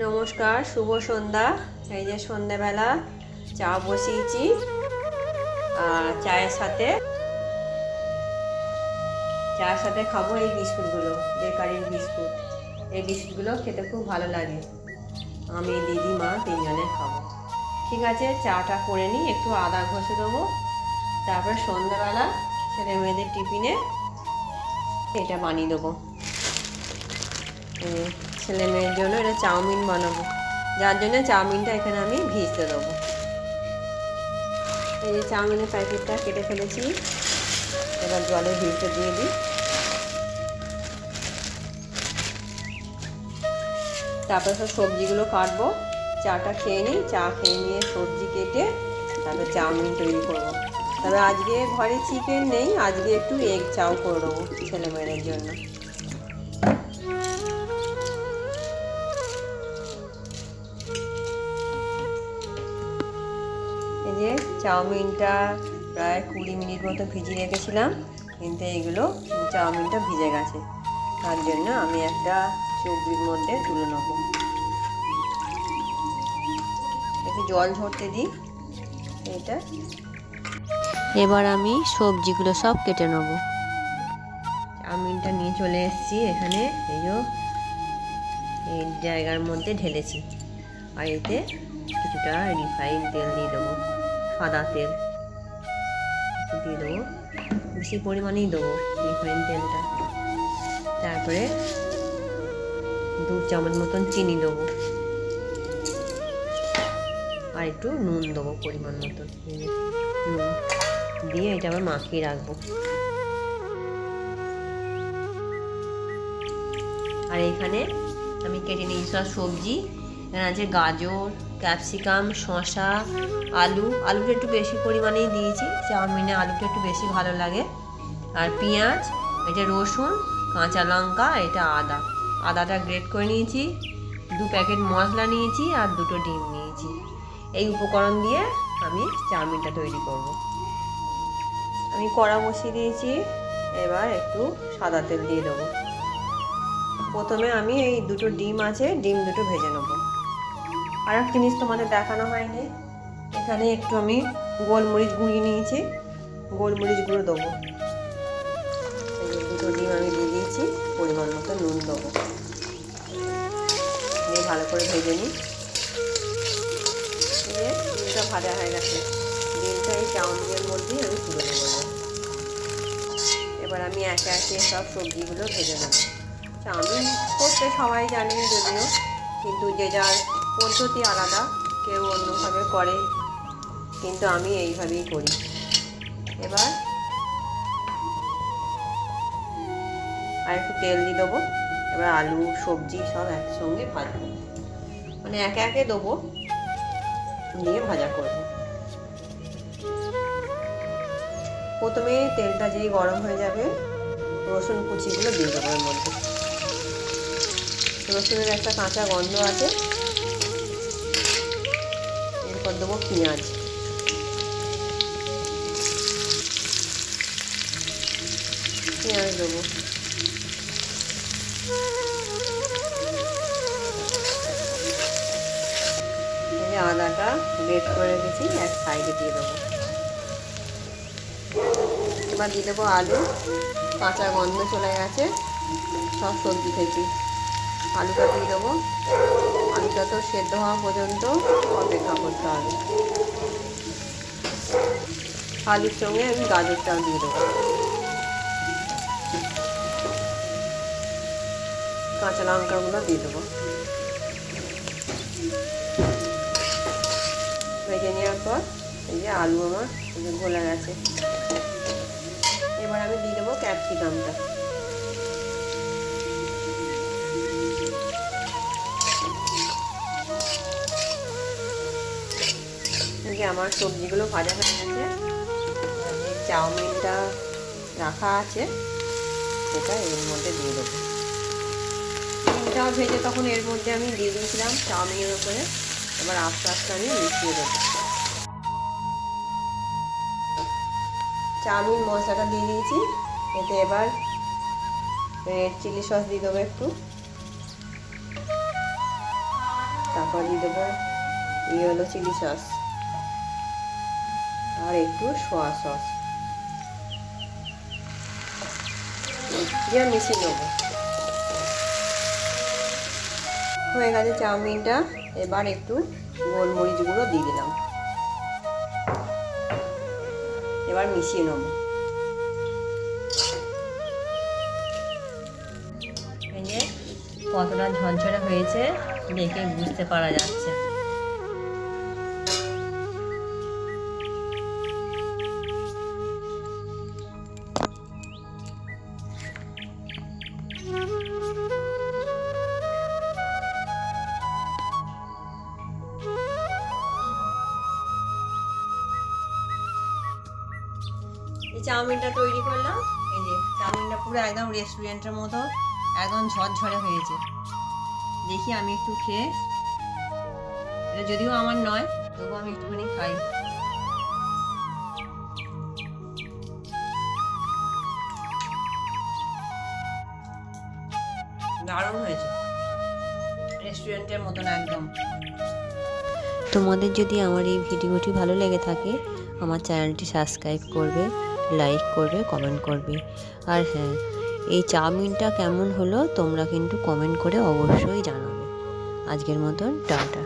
নমস্কার, শুভ সন্ধ্যা। এই যে সন্ধ্যাবেলা চা বসিয়েছি আর চায়ের সাথে খাবো এই বিস্কুটগুলো, বেকারির বিস্কুট। এই বিস্কুটগুলো খেতে খুব ভালো লাগে। আমি দিদি মা তিনজনে খাবো। ঠিক আছে, চাটা করে নিই, একটু আদা ঘষে দেবো। তারপর সন্ধ্যাবেলা ছেলে মেয়েদের টিফিনে এটা বানিয়ে দেবো। ছেলে মেয়ের জন্য এটা চাউমিন বানাবো, যার জন্য চাউমিনটা এখানে আমি ভিজতে দেবো। এই যে চাউমিনের প্যাকেটটা কেটে ফেলেছি, এবার জলে ভিজতে দিয়ে দিই। তারপর সব সবজিগুলো কাটবো, চাটা খেয়ে নিই। চা খেয়ে নিয়ে সবজি কেটে তারপর চাউমিন তৈরি করবো। তবে আজকে ঘরে চিকেন নেই, আজকে একটু এগ চাউ করে দেবো ছেলে মেয়েদের জন্য। এই যে চাউমিনটা প্রায় 20 মিনিট মতো ভিজিয়ে রেখেছিলাম, কিন্তু এইগুলো চাউমিনটা ভিজে গেছে। তার জন্য আমি একটা চবড়ির মধ্যে তুলে নেব। একটু জল ঝরতে দিই এটা। এবার আমি সবজিগুলো সব কেটে নেব। চাউমিনটা নিয়ে চলে এসেছি এখানে, এই জায়গার মধ্যে ঢেলেছি। আর এতে কিছুটা রিফাইন তেল দিয়ে দেবো, সাদা তেল দিয়ে দেবো, বেশি পরিমাণেই দেবো রিফাইন তেলটা। তারপরে 2 চামচ মতন চিনি দেবো, আর একটু নুন দেবো পরিমাণ মতন। নুন দিয়ে এটা আবার মাখিয়ে রাখবো। আর এখানে আমি কেটে নিয়েছি সব সবজি। এখানে আছে গাজর, ক্যাপসিকাম, শসা, আলুটা একটু বেশি পরিমাণেই দিয়েছি, চাউমিনে আলুটা একটু বেশি ভালো লাগে। আর পেঁয়াজ, এটা রসুন, কাঁচা লঙ্কা, এটা আদাটা গ্রেট করে নিয়েছি। 2 প্যাকেট মশলা নিয়েছি আর 2টো ডিম নিয়েছি। এই উপকরণ দিয়ে আমি চাউমিনটা তৈরি করব। আমি কড়া বসিয়ে দিয়েছি, এবার একটু সাদা তেল দিয়ে দেবো। প্রথমে আমি এই 2টো ডিম আছে, ডিম 2টো ভেজে নেব। আর এক জিনিস তোমাদের দেখানো হয়নি, এখানে একটু আমি গোলমরিচ গুঁড়িয়ে নিয়েছি, গোলমরিচ গুঁড়ো দেবো। এই 2টো ডিম আমি দিয়ে দিয়েছি, পরিমাণ মতো নুন দেবো, দিয়ে ভালো করে ভেজে নিই। দিয়ে ডিমটা ভাজা হয়ে গেছে, ডিমটা এই চাউমিনের মধ্যেই আমি তুলে নেবো। এবার আমি একে একে সব সবজিগুলো ভেজে নেব। চাউমিন করতে সবাই জানে যদিও, কিন্তু যে যার পদ্ধতি আলাদা, কেউ অন্যভাবে করে, কিন্তু আমি এইভাবেই করি। এবার আর একটু তেল দিয়ে দেবো। এবার আলু সবজি সব একসঙ্গে ভাজবো, মানে একে একে দেবো, দিয়ে ভাজা করবো। প্রথমে তেলটা যেই গরম হয়ে যাবে, রসুন কুচিগুলো দিয়ে দেবো এর মধ্যে। রসুনের একটা কাঁচা গন্ধ আছে। এরপর দেবো পেঁয়াজ, দেবো। আদাটা গ্রেট করে রেখেছি, এক সাইডে দিয়ে দেবো। এবার দিয়ে দেবো আলু, কাঁচা গন্ধ চলে গেছে সব সবজি থেকে। আলুটা দিয়ে দেবো, আলুটা তো সেদ্ধ হওয়া পর্যন্ত অপেক্ষা করতে হবে। আলুর সঙ্গে আমি গাজরটাও দিয়ে দেবো, কাঁচা লঙ্কাগুলো দিয়ে দেবো। ভেজে নেওয়ার পর এই যে আলু আমার গলে গেছে। এবার আমি দিয়ে দেবো ক্যাপসিকামটা। আমার সবজিগুলো ভাজা হয়ে গেছে, চাউমিনটা রাখা আছে সেটা এর মধ্যে দিয়ে দেবো। ডিমটাও ভেজে তখন এর মধ্যে আমি দিয়ে দিয়েছিলাম চাউমিনের উপরে। এবার আস্তে আস্তে আমি মিশিয়ে দেবো। চাউমিন মশলাটা দিয়ে দিয়েছি, এতে এবার রেড চিলি সস দিয়ে দেবো একটু। তারপর দিয়ে দেবো হলো চিলি সস আর একটু সোয়া সস দিয়ে মিশিয়ে নেবো। হয়ে গেছে চাউমিনটা। এবার একটু গোলমরিচ গুঁড়ো দিয়ে দিলাম, এবার মিশিয়ে নেবো। এই যে কতটা ঝরঝরে হয়েছে দেখে বুঝতে পারা যাচ্ছে। এই চাউমিনটা তৈরি করলাম। এই যে চাউমিনটা পুরো একদম রেস্টুরেন্টের মতো একদম ঝরঝরে হয়েছে। দেখি আমি একটু খেয়ে, এটা যদিও আমার নয় তবুও আমি একটুখানি খাই। দারুণ হয়েছে, রেস্টুরেন্টের মতন একদম। তোমাদের যদি আমার এই ভিডিওটি ভালো লেগে থাকে আমার চ্যানেলটি সাবস্ক্রাইব করবে, লাইক করবে, কমেন্ট করবে। আর হ্যাঁ, এই চাউমিনটা কেমন হলো তোমরা কিন্তু কমেন্ট করে অবশ্যই জানাবে। আজকের মতন টাটা।